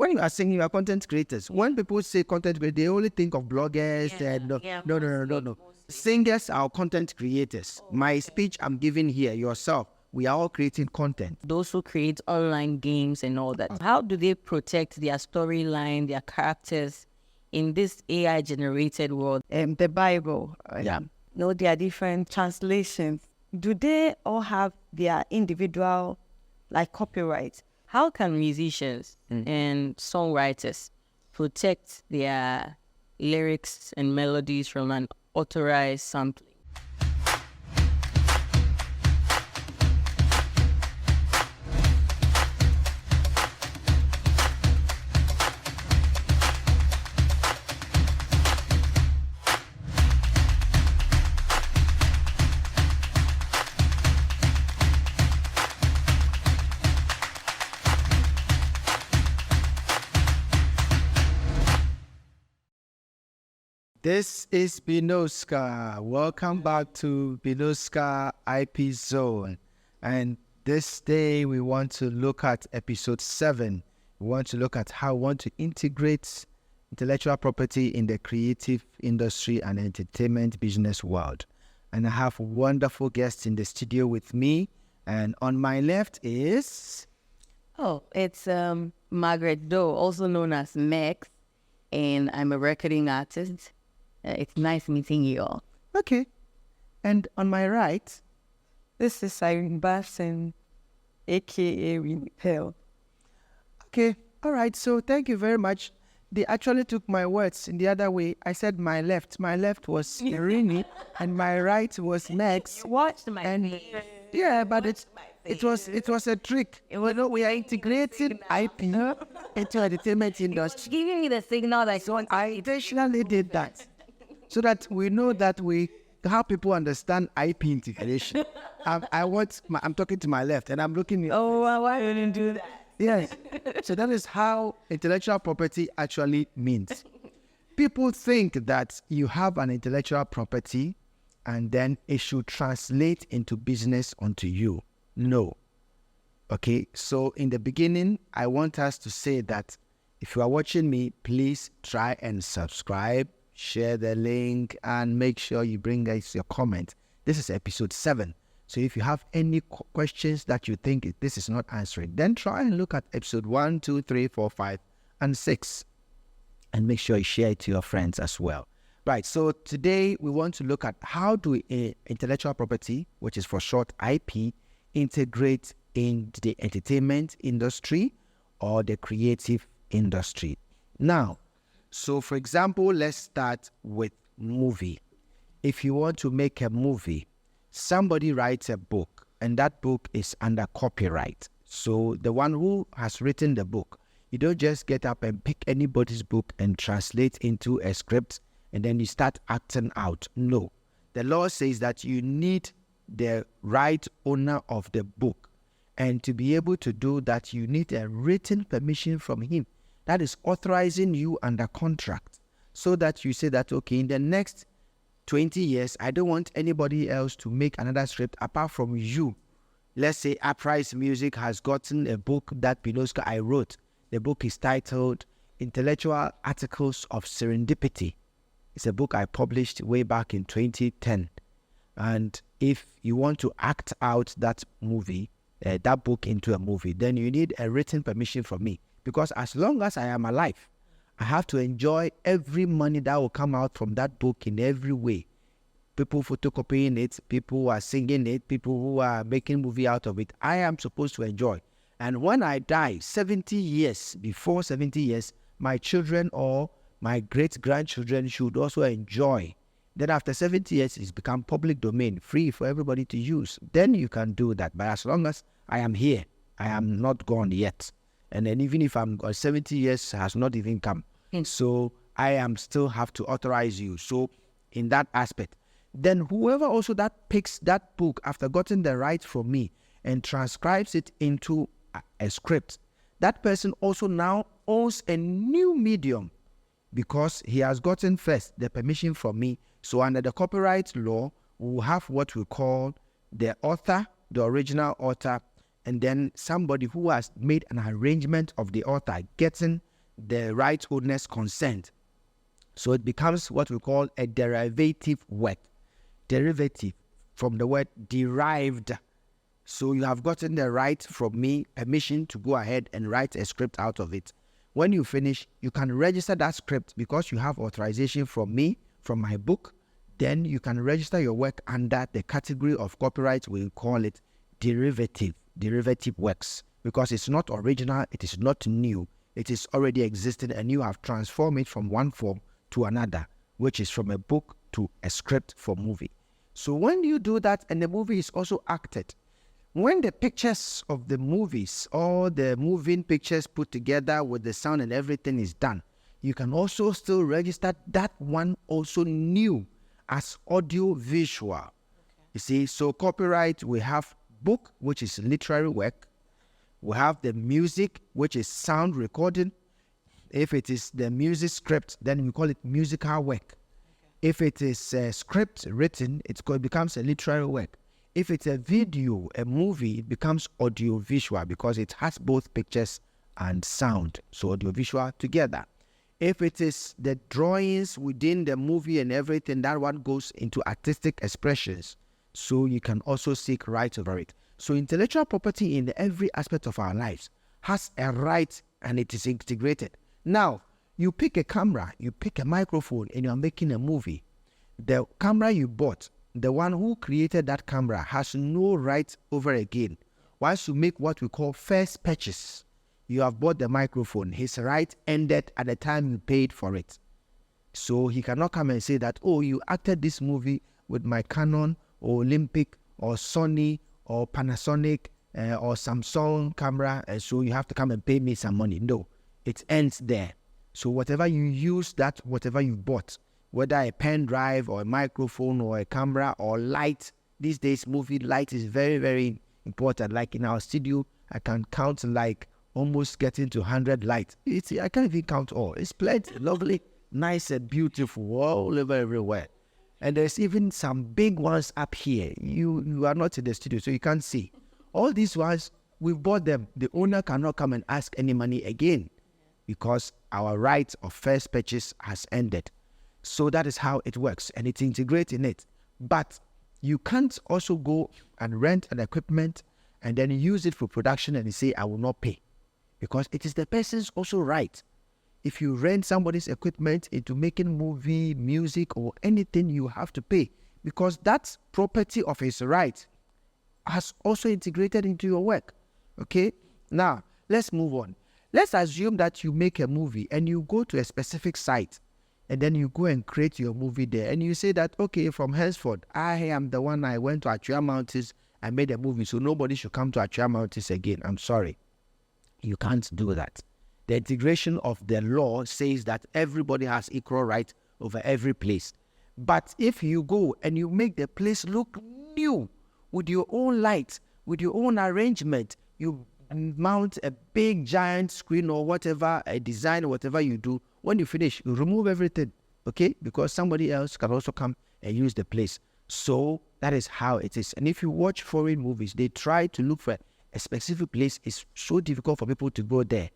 when you are singing, you are content creators. When people say content creators, they only think of bloggers. No. Singers are content creators. My speech I'm giving here, yourself, we are all creating content. Those who create online games and all that, how do they protect their storyline, their characters in this AI-generated world? The Bible. Yeah. No, there are different translations. Do they all have their individual, like, copyright? How can musicians and songwriters protect their lyrics and melodies from an authorized sampling? This is Bnoskka. Welcome back to Bnoskka IP Zone. And this day we want to look at episode 7. We want to look at how we want to integrate intellectual property in the creative industry and entertainment business world. And I have wonderful guests in the studio with me. And on my left is... Oh, it's Margaret Doe, also known as Mex, and I'm a recording artist. It's nice meeting you all. Okay. And on my right... This is Irene Basson, a.k.a. Winnie Pearl. Okay. All right. So thank you very much. They actually took my words in the other way. I said my left. My left was Irene, and my right was Mex. Watched my face. Yeah, but it was a trick. We are integrating IP into entertainment industry. Giving me the signal that So I intentionally did that so that we know that how people understand IP integration. I'm talking to my left, and I'm looking. Oh, why didn't do that? Yes. So that is how intellectual property actually means. People think that you have an intellectual property and then it should translate into business onto you. No. Okay. So in the beginning, I want us to say that if you are watching me, please try and subscribe, share the link, and make sure you bring us your comment. This is episode 7. So if you have any questions that you think this is not answering, then try and look at episode 1, 2, 3, 4, 5, and 6. And make sure you share it to your friends as well. Right, so today we want to look at how do intellectual property, which is for short IP, integrate in the entertainment industry or the creative industry. Now, so for example, let's start with movie. If you want to make a movie, somebody writes a book and that book is under copyright. So the one who has written the book, you don't just get up and pick anybody's book and translate into a script and then you start acting out. No. The law says that you need the right owner of the book. And to be able to do that, you need a written permission from him. That is authorizing you under contract. So that you say that, okay, in the next 20 years, I don't want anybody else to make another script apart from you. Let's say Uprise Music has gotten a book that Bnoskka I wrote. The book is titled Intellectual Articles of Serendipity. It's a book I published way back in 2010. And if you want to act out that movie, that book into a movie, then you need a written permission from me. Because as long as I am alive, I have to enjoy every money that will come out from that book in every way. People photocopying it, people who are singing it, people who are making movie out of it. I am supposed to enjoy. And when I die, 70 years, before 70 years, my children or my great-grandchildren should also enjoy. Then after 70 years, it's become public domain, free for everybody to use. Then you can do that. But as long as I am here, I am not gone yet. And then even if I'm 70 years has not even come. So I am still have to authorize you. So in that aspect, then whoever also that picks that book after gotten the right from me and transcribes it into a script, that person also now owns a new medium because he has gotten first the permission from me. So under the copyright law, we will have what we call the author, the original author, and then somebody who has made an arrangement of the author getting the right owner's consent. So it becomes what we call a derivative work. Derivative from the word derived. So you have gotten the right from me, permission to go ahead and write a script out of it. When you finish, you can register that script because you have authorization from me, from my book. Then you can register your work under the category of copyright. We call it derivative works, because it's not original, it is not new, it is already existing, and you have transformed it from one form to another, which is from a book to a script for movie. So when you do that, and the movie is also acted, when the pictures of the movies, all the moving pictures put together with the sound and everything is done, you can also still register that one also new as audio visual. Okay. You see, so copyright, we have book, which is literary work. We have the music, which is sound recording. If it is the music script, then we call it musical work. Okay. If it is a script written, it becomes a literary work. If it's a video, a movie, it becomes audiovisual because it has both pictures and sound. So audiovisual together. If it is the drawings within the movie and everything, that one goes into artistic expressions. So you can also seek rights over it. So intellectual property in every aspect of our lives has a right, and it is integrated. Now, you pick a camera, you pick a microphone, and you're making a movie. The camera you bought, the one who created that camera has no right over again. Once you make what we call first purchase, you have bought the microphone. His right ended at the time you paid for it. So he cannot come and say that, oh, you acted this movie with my Canon or Olympic or Sony or Panasonic or Samsung camera, and so you have to come and pay me some money. No, it ends there. So whatever you use, that whatever you bought, whether a pen drive or a microphone or a camera or light, these days movie light is very, very important. Like in our studio, I can count like almost getting to 100 lights. I can't even count all. It's plenty, lovely, nice and beautiful all over everywhere. And there's even some big ones up here. You are not in the studio, so you can't see. All these ones, we've bought them. The owner cannot come and ask any money again because our right of first purchase has ended. So that is how it works, and it's integrated in it. But you can't also go and rent an equipment and then use it for production and say, I will not pay. Because it is the person's also right. If you rent somebody's equipment into making movie, music, or anything, you have to pay. Because that property of his right has also integrated into your work. Okay? Now, let's move on. Let's assume that you make a movie and you go to a specific site and then you go and create your movie there. And you say that, okay, from henceforth, I am the one, I went to Achua Mountains, I made a movie, so nobody should come to Achua Mountains again. I'm sorry. You can't do that. The integration of the law says that everybody has equal right over every place. But if you go and you make the place look new with your own lights, with your own arrangement, you mount a big giant screen or whatever, a design or whatever you do, when you finish, you remove everything, okay? Because somebody else can also come and use the place. So that is how it is. And if you watch foreign movies, they try to look for a specific place. It's so difficult for people to go there.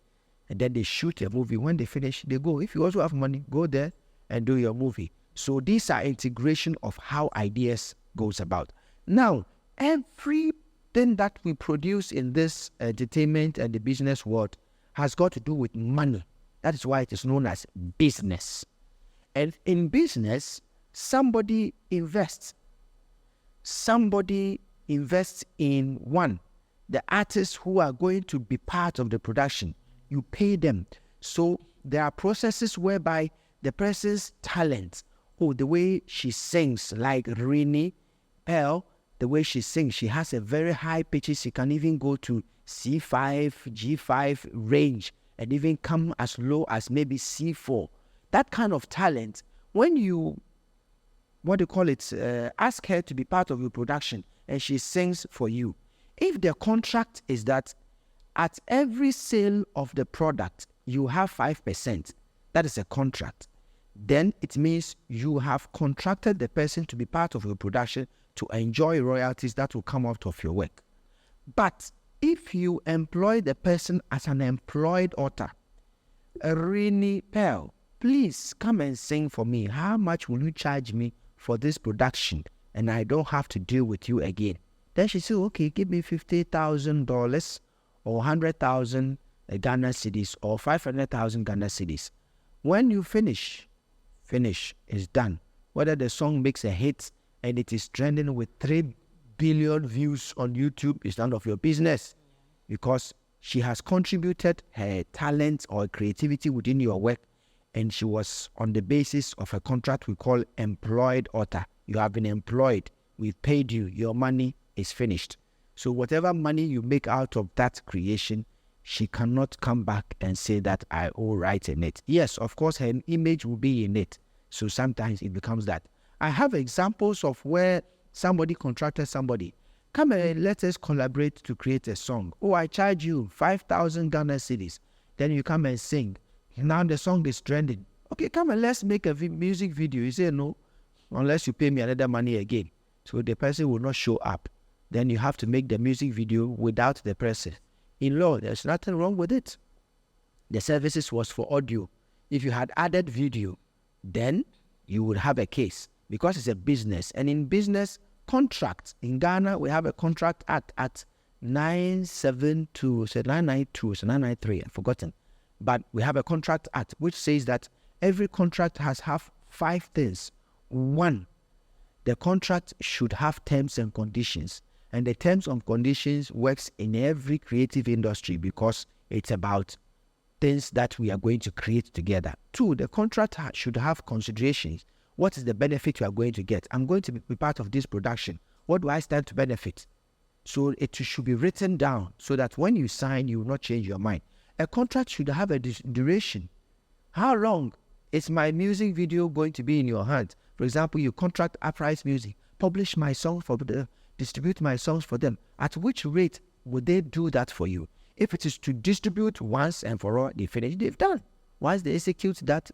And then they shoot a movie. When they finish, they go. If you also have money, go there and do your movie. So these are integration of how ideas goes about. Now, everything that we produce in this entertainment and the business world has got to do with money. That is why it is known as business. And in business, somebody invests. Somebody invests in one, the artists who are going to be part of the production. You pay them. So there are processes whereby the person's talent, the way she sings, like Rini Pearl, the way she sings, she has a very high pitch. She can even go to C5, G5 range and even come as low as maybe C4. That kind of talent, when you, ask her to be part of your production and she sings for you, if the contract is that at every sale of the product, you have 5%, that is a contract, then it means you have contracted the person to be part of your production to enjoy royalties that will come out of your work. But if you employ the person as an employed author, Rini Pearl, please come and sing for me. How much will you charge me for this production? And I don't have to deal with you again. Then she said, okay, give me $50,000 or 100,000 Ghana cedis or 500,000 Ghana cedis. When you finish, it's done. Whether the song makes a hit and it is trending with 3 billion views on YouTube is none of your business, because she has contributed her talent or creativity within your work, and she was on the basis of a contract we call employed author. You have been employed. We've paid you. Your money is finished. So whatever money you make out of that creation, she cannot come back and say that I owe right in it. Yes, of course, her image will be in it. So sometimes it becomes that. I have examples of where somebody contracted somebody. Come and let us collaborate to create a song. Oh, I charge you 5,000 Ghana cedis. Then you come and sing. Now the song is trending. Okay, come and let's make a music video. You say no, unless you pay me another money again. So the person will not show up. Then you have to make the music video without the person. In law, there's nothing wrong with it. The services was for audio. If you had added video, then you would have a case, because it's a business. And in business contracts, in Ghana, we have a contract at 972, so 992, so 993, I've forgotten. But we have a contract act which says that every contract has 5 things. 1, the contract should have terms and conditions. And the terms and conditions works in every creative industry, because it's about things that we are going to create together. 2, the contract should have considerations. What is the benefit you are going to get? I'm going to be part of this production. What do I stand to benefit? So it should be written down so that when you sign, you will not change your mind. A contract should have a duration. How long is my music video going to be in your hands? For example, you contract Uprise Music, publish my song for them, distribute my songs for them. At which rate would they do that for you? If it is to distribute once and for all, they finish, they've done. Once they execute that,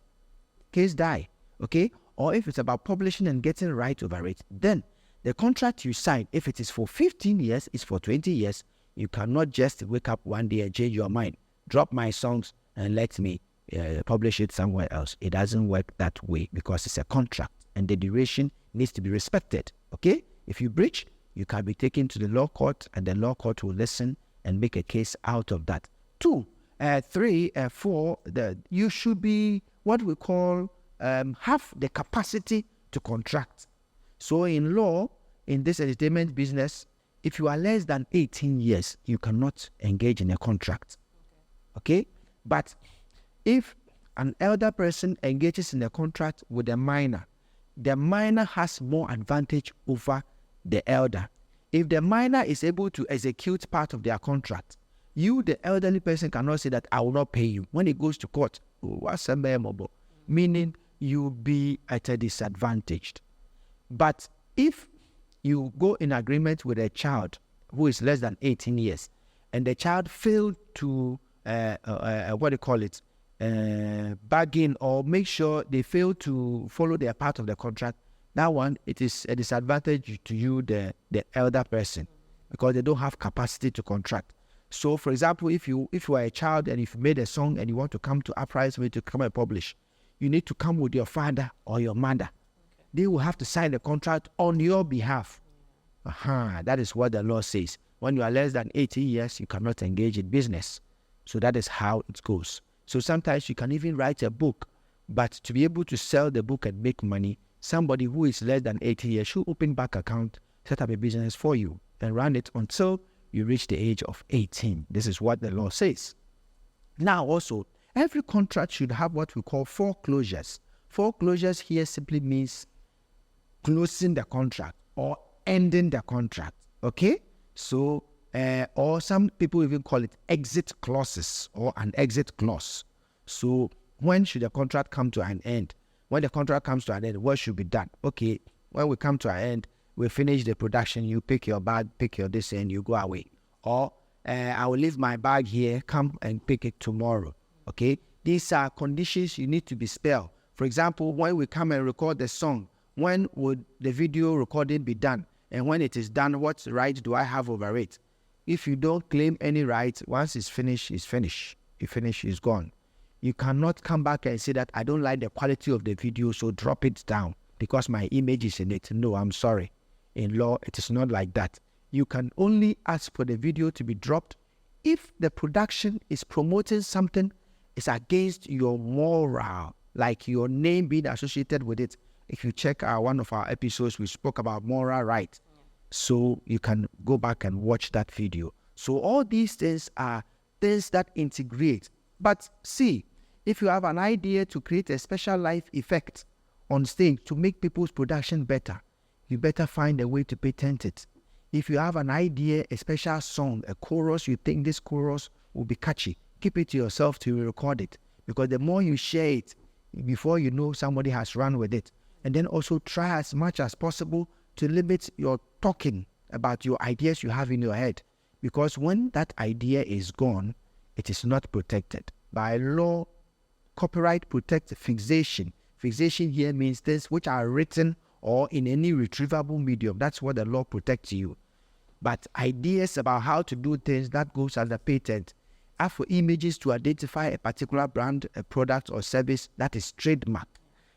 case die, okay? Or if it's about publishing and getting right over it, then the contract you sign, if it is for 15 years, it's for 20 years. You cannot just wake up one day and change your mind. Drop my songs and let me publish it somewhere else. It doesn't work that way, because it's a contract and the duration needs to be respected, okay? If you breach, you can be taken to the law court, and the law court will listen and make a case out of that. 2, 3, 4, you should be what we call have the capacity to contract. So in law, in this entertainment business, if you are less than 18 years, you cannot engage in a contract. Okay? But if an elder person engages in a contract with a minor, the minor has more advantage over the elder. If the minor is able to execute part of their contract, you, the elderly person, cannot say that I will not pay you. When it goes to court, what's a memorable? Meaning you'll be at a disadvantage. But if you go in agreement with a child who is less than 18 years, and the child failed to bargain or make sure they fail to follow their part of the contract, that one, it is a disadvantage to you, the elder person, because they don't have capacity to contract. So, for example, if you are a child and if you made a song and you want to come to Uprise to come and publish, you need to come with your father or your mother. Okay. They will have to sign the contract on your behalf. That is what the law says. When you are less than 18 years, you cannot engage in business. So that is how it goes. So sometimes you can even write a book, but to be able to sell the book and make money, somebody who is less than 18 years should open bank account, set up a business for you, and run it until you reach the age of 18. This is what the law says. Now also, every contract should have what we call foreclosures. Foreclosures here simply means closing the contract or ending the contract, okay? So, or some people even call it exit clauses or an exit clause. So, when should the contract come to an end? When the contract comes to an end, what should be done? Okay, when we come to an end, we finish the production, you pick your bag, pick your this, and you go away. Or, I will leave my bag here, come and pick it tomorrow. Okay, these are conditions you need to be spelled. For example, when we come and record the song, when would the video recording be done? And when it is done, what right do I have over it? If you don't claim any right, once it's finished, it's finished. You finish, it's gone. You cannot come back and say that I don't like the quality of the video, so drop it down because my image is in it. No, I'm sorry. In law, it is not like that. You can only ask for the video to be dropped if the production is promoting something is against your moral, like your name being associated with it. If you check one of our episodes, we spoke about moral rights. So you can go back and watch that video. So all these things are things that integrate. But see, if you have an idea to create a special life effect on stage to make people's production better, you better find a way to patent it. If you have an idea, a special song, a chorus, you think this chorus will be catchy, keep it to yourself till you record it. Because the more you share it, before you know, somebody has run with it. And then also try as much as possible to limit your talking about your ideas you have in your head. Because when that idea is gone, it is not protected. By law, copyright protects fixation. Fixation here means things which are written or in any retrievable medium. That's what the law protects you. But ideas about how to do things, that goes under patent. As for images to identify a particular brand, a product or service, that is trademark.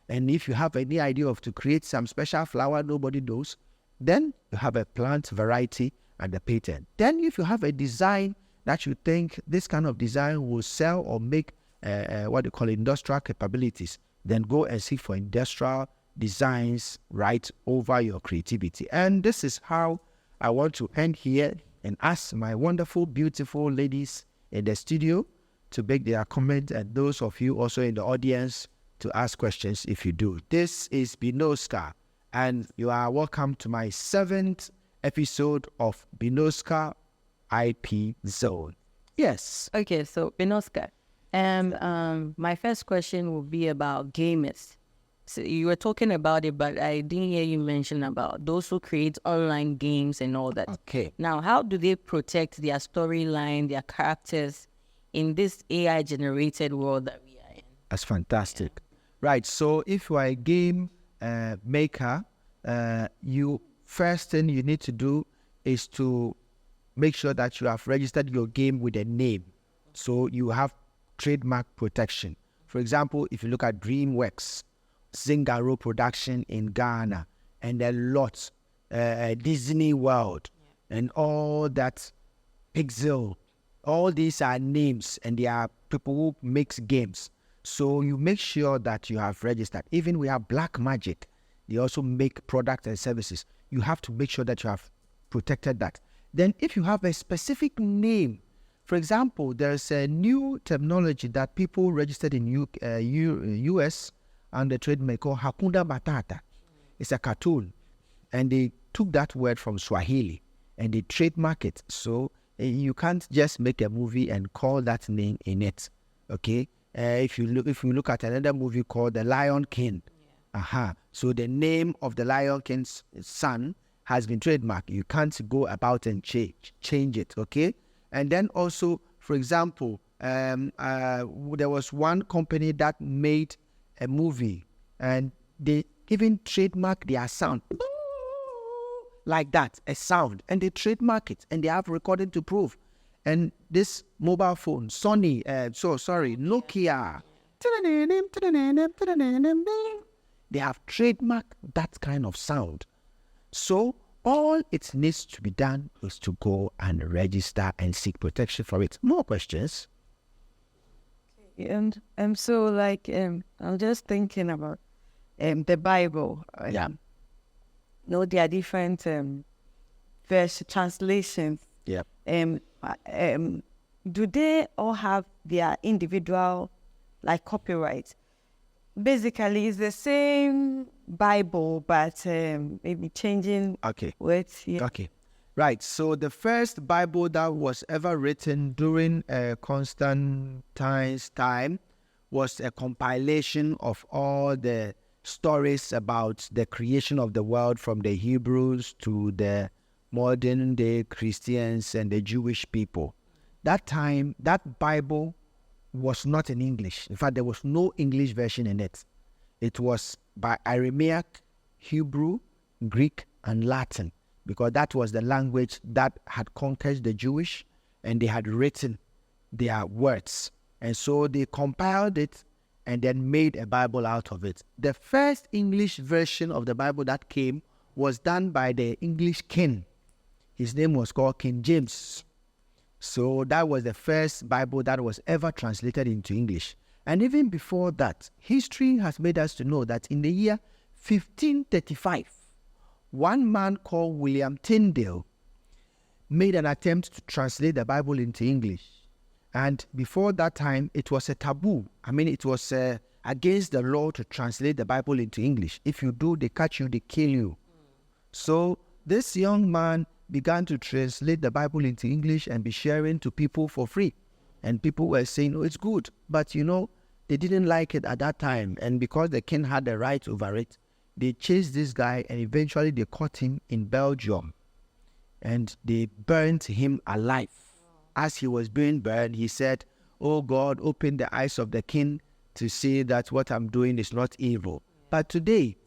And if you have any idea of to create some special flower nobody knows, then you have a plant variety and a patent. Then if you have a design that you think this kind of design will sell or make what they call industrial capabilities, then go and seek for industrial designs right over your creativity. And this is how I want to end here and ask my wonderful, beautiful ladies in the studio to make their comment, and those of you also in the audience to ask questions if you do. This is Bnoskka, and you are welcome to my 7th episode of Bnoskka IP Zone. Yes. Okay, so Bnoskka. My first question will be about gamers. So you were talking about it, but I didn't hear you mention about those who create online games and all that. Okay. Now, how do they protect their storyline, their characters in this AI-generated world that we are in? That's fantastic. Yeah. Right, so if you are a game maker, you first thing you need to do is to make sure that you have registered your game with a name. So you have trademark protection. For example, if you look at DreamWorks, Zingaro Production in Ghana, and a lot, Disney World, and all that, Pixel, all these are names, and they are people who makes games. So you make sure that you have registered. Even we have Black Magic, they also make products and services. You have to make sure that you have protected that. Then if you have a specific name, for example, there's a new terminology that people registered in US under trademark called Hakuna Matata. It's a cartoon. And they took that word from Swahili and they trademark it. So you can't just make a movie and call that name in it. Okay? If you look at another movie called The Lion King, so the name of the Lion King's son has been trademarked. You can't go about and change it, okay? And then also, for example, there was one company that made a movie and they even trademark their sound like that, a sound, and they trademark it and they have recording to prove. And this mobile phone, Nokia, they have trademarked that kind of sound. So all it needs to be done is to go and register and seek protection for it. More questions? And so like I'm just thinking about the Bible. Yeah. There are different verse translations. Yeah. Do they all have their individual like copyright? Basically, it's the same Bible, but maybe changing words. Yeah. Okay. Right. So the first Bible that was ever written during Constantine's time was a compilation of all the stories about the creation of the world from the Hebrews to the modern day Christians and the Jewish people. That time, that Bible was not in English. In fact, there was no English version in it. It was by Aramaic, Hebrew, Greek, and Latin, because that was the language that had conquered the Jewish, and they had written their words And so they compiled it and then made a Bible out of it. The first English version of the Bible that came was done by the English king. His name was called King James. So that was the first Bible that was ever translated into English. And even before that, history has made us to know that in the year 1535, one man called William Tyndale made an attempt to translate the Bible into English. And before that time, it was a taboo. I mean, it was against the law to translate the Bible into English. If you do, they catch you, they kill you. So this young man began to translate the Bible into English and be sharing to people for free. And people were saying, oh, it's good. But, you know, they didn't like it at that time. And because the king had the right over it, they chased this guy and eventually they caught him in Belgium. And they burnt him alive. As he was being burned, he said, oh God, open the eyes of the king to see that what I'm doing is not evil. But today,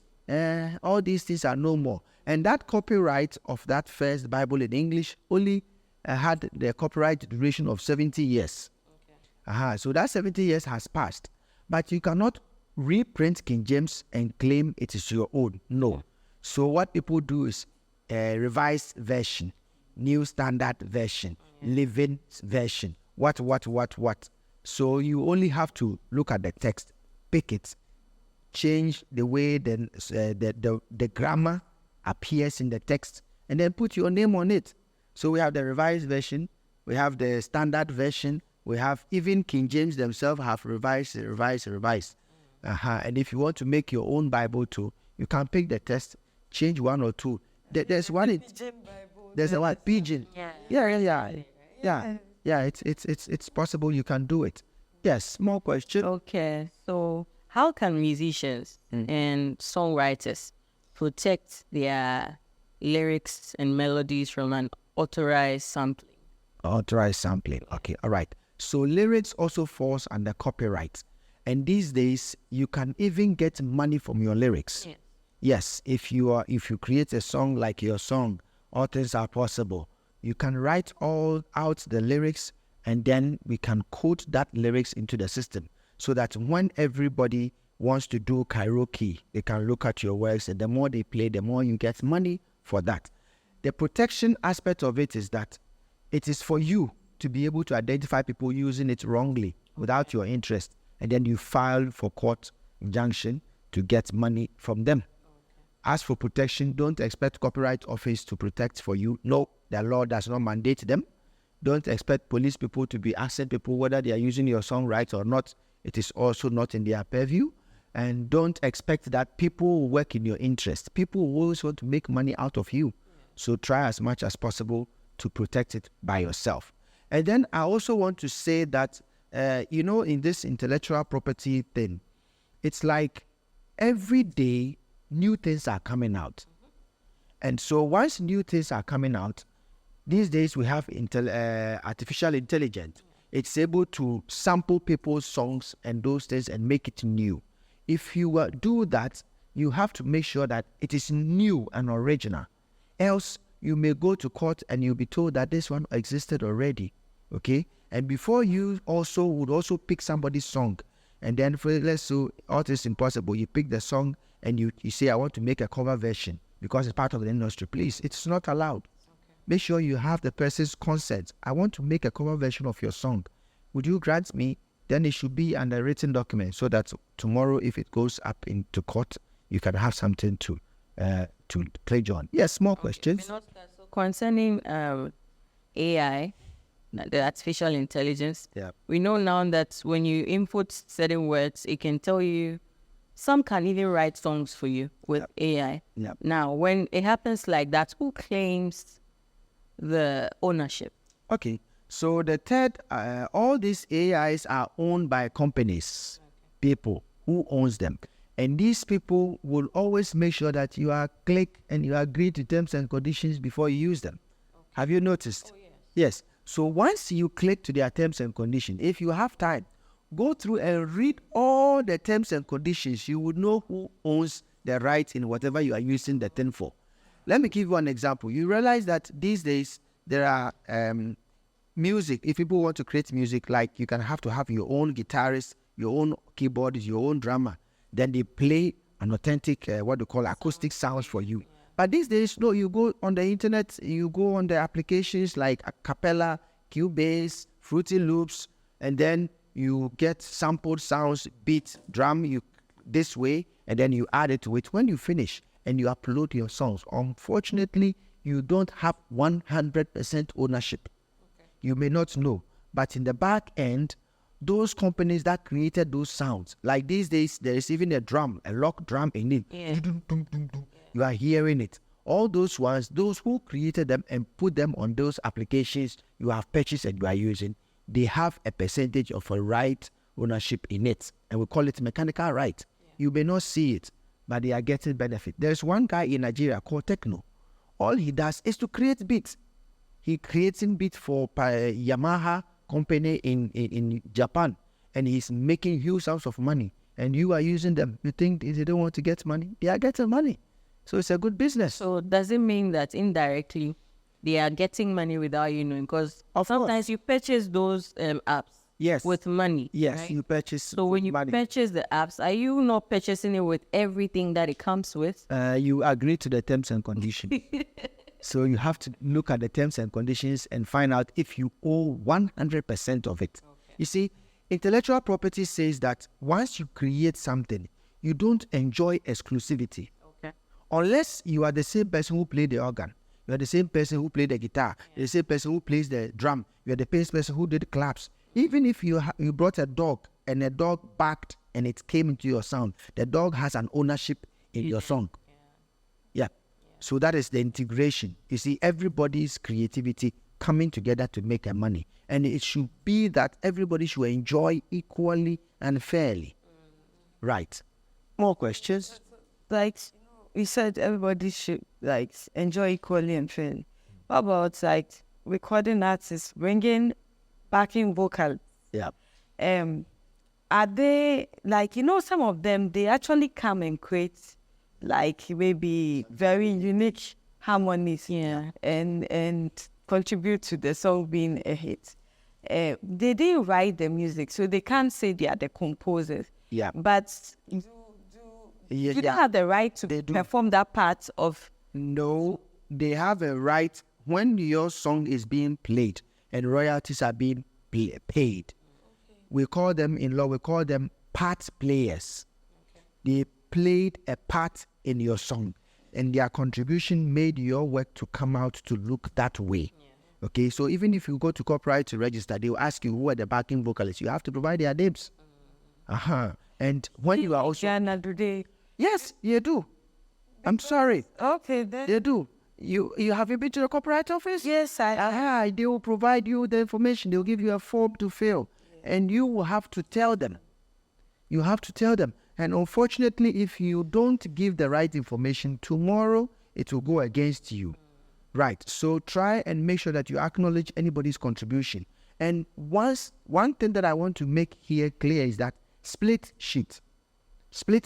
all these things are no more. And that copyright of that first Bible in English only had the copyright duration of 70 years. Okay. So that 70 years has passed. But you cannot reprint King James and claim it is your own. No. So what people do is a revised version, New Standard Version, Living Version, what. So you only have to look at the text, pick it, change the way the grammar appears in the text, and then put your name on it. So we have the revised version, we have the standard version, we have even King James themselves have revised. And if you want to make your own Bible too, you can pick the text, change one or two. There's one. There's a what? Pigeon. Yeah. It's possible you can do it. Yes. Small question. Okay. So how can musicians and songwriters protect their lyrics and melodies from an authorized sampling? Authorized sampling. Okay. All right. So lyrics also falls under copyright. And these days, you can even get money from your lyrics. Yeah. Yes, if you create a song like your song, all things are possible. You can write all out the lyrics, and then we can code that lyrics into the system, so that when everybody wants to do karaoke, they can look at your works, and the more they play, the more you get money for that. The protection aspect of it is that it is for you to be able to identify people using it wrongly without your interest, and then you file for court injunction to get money from them. As for protection, don't expect Copyright Office to protect for you. No, the law does not mandate them. Don't expect police people to be asking people whether they are using your song right or not. It is also not in their purview. And don't expect that people will work in your interest. People will always want to make money out of you. So try as much as possible to protect it by yourself. And then I also want to say that, in this intellectual property thing, it's like every day, new things are coming out. And so once new things are coming out, these days we have artificial intelligence. It's able to sample people's songs and those things and make it new. If you do that, you have to make sure that it is new and original. Else, you may go to court and you'll be told that this one existed already. Okay? And before you would also pick somebody's song. And then let's say all this impossible, you pick the song and you say, I want to make a cover version because it's part of the industry. Please, it's not allowed. Okay. Make sure you have the person's consent. I want to make a cover version of your song. Would you grant me? Then it should be under written document so that tomorrow, if it goes up into court, you can have something to pledge on. Yes, small questions. So concerning AI, the artificial intelligence, we know now that when you input certain words, it can tell you. Some can even write songs for you with AI. Now, when it happens like that, who claims the ownership? Okay. So the third, all these AIs are owned by companies, people who owns them. And these people will always make sure that you are click and you agree to terms and conditions before you use them. Okay. Have you noticed? Oh, yes. Yes. So once you click to their terms and conditions, if you have time, go through and read all the terms and conditions. You would know who owns the rights in whatever you are using the thing for. Let me give you an example. You realize that these days there are music, if people want to create music, like you can have to have your own guitarist, your own keyboardist, your own drummer. Then they play an authentic, what they call acoustic sounds for you. But these days, no, you go on the internet, you go on the applications like Acapella, Cubase, Fruity Loops, and then you get sampled sounds, beat, drum, you this way, and then you add it to it. When you finish and you upload your songs, unfortunately, you don't have 100% ownership. Okay. You may not know, but in the back end, those companies that created those sounds, like these days, there is even a drum, a lock drum in it. Yeah. You are hearing it. All those ones, those who created them and put them on those applications you have purchased and you are using, they have a percentage of a right ownership in it. And we call it mechanical right. Yeah. You may not see it, but they are getting benefit. There's one guy in Nigeria called Techno. All he does is to create beats. He creating beats for Yamaha company in Japan, and he's making huge amounts of money. And you are using them. You think they don't want to get money? They are getting money. So it's a good business. So does it mean that indirectly they are getting money without you knowing? Because sometimes you purchase those apps with money. Yes, right? you purchase. So when you purchase the apps, are you not purchasing it with everything that it comes with? You agree to the terms and conditions. So you have to look at the terms and conditions and find out if you owe 100% of it. Okay. You see, intellectual property says that once you create something, you don't enjoy exclusivity. Unless you are the same person who played the organ, you are the same person who played the guitar, you're the same person who plays the drum, you are the same person who did claps. Even if you brought a dog and a dog barked and it came into your sound, the dog has an ownership in your song. Yeah. So that is the integration. You see, everybody's creativity coming together to make a money. And it should be that everybody should enjoy equally and fairly. Right. More questions? Like, you said everybody should like enjoy equally and fairly. What about like recording artists bringing backing vocals? Yeah. Are they like, some of them, they actually come and create like maybe very unique harmonies, and contribute to the song being a hit. They didn't write the music, so they can't say they are the composers. Yeah. But you don't have the right to perform that part of... No, they have a right when your song is being played and royalties are being paid. Okay. We call them in law, part players. Okay. They played a part in your song and their contribution made your work to come out to look that way. Yeah. Okay, so even if you go to copyright to register, they will ask you who are the backing vocalists. You have to provide their names. And when you are also... Yes, you do. I'm sorry. Okay, then. They do. You have you been to the copyright office? Yes, I They will provide you the information. They will give you a form to fill. Yeah. And you will have to tell them. You have to tell them. And unfortunately, if you don't give the right information, tomorrow it will go against you. Right. So try and make sure that you acknowledge anybody's contribution. And one thing that I want to make here clear is that split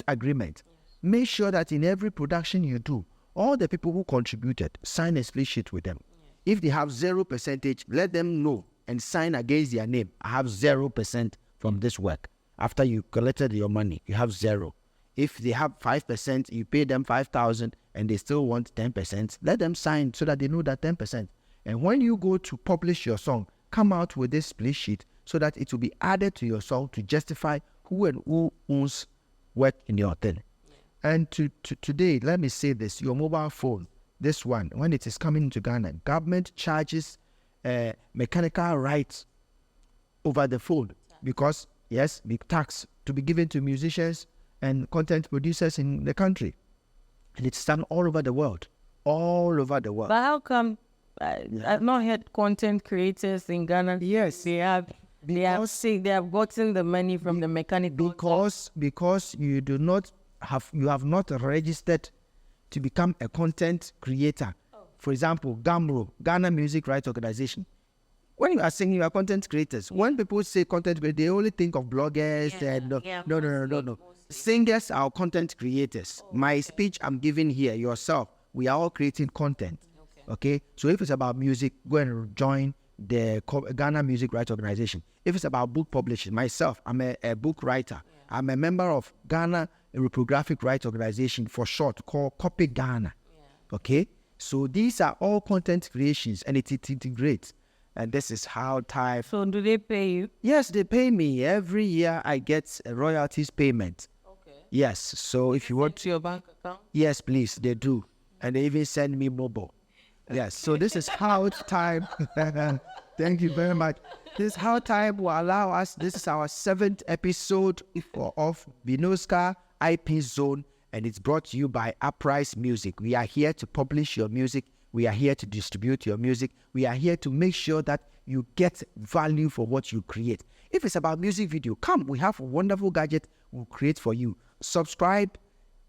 agreement. Make sure that in every production you do, all the people who contributed sign a split sheet with them. Yeah. If they have 0%, let them know and sign against their name. I have 0% from this work. After you collected your money, you have 0. If they have 5%, you pay them 5,000 and they still want 10%, let them sign so that they know that 10%. And when you go to publish your song, come out with this split sheet so that it will be added to your song to justify who and who owns work in your thing. And today, let me say this, your mobile phone, this one, when it is coming into Ghana, government charges mechanical rights over the phone because, yes, big tax to be given to musicians and content producers in the country. And it's done all over the world. All over the world. But how come I've not heard content creators in Ghana? Yes. They have gotten the money from the mechanical. Because you have not registered to become a content creator. For example, GAMRO, Ghana Music Rights Organization. When you are saying you are content creators, when people say content creators, they only think of bloggers. No. Singers are content creators. My speech I'm giving here, yourself, we are all creating content. Okay? So if it's about music, go and join the Ghana Music Rights Organization. If it's about book publishing, myself, I'm a book writer. Yeah. I'm a member of Ghana Reprographic Rights Organization, for short, called Copy Ghana. Yeah. Okay? So these are all content creations, and it integrates. And this is how time... So do they pay you? Yes, they pay me. Every year I get a royalties payment. Okay. Yes, so if you want... to your bank account? Yes, please, they do. And they even send me mobile. Yes, so this is how time... Thank you very much. This is how time will allow us. This is our 7th episode of Bnoskka IP Zone, and it's brought to you by Uprise Music. We are here to publish your music. We are here to distribute your music. We are here to make sure that you get value for what you create. If it's about music video, come. We have a wonderful gadget we'll create for you. Subscribe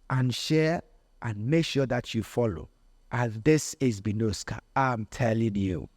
and share and make sure that you follow. And this is Bnoskka. I'm telling you.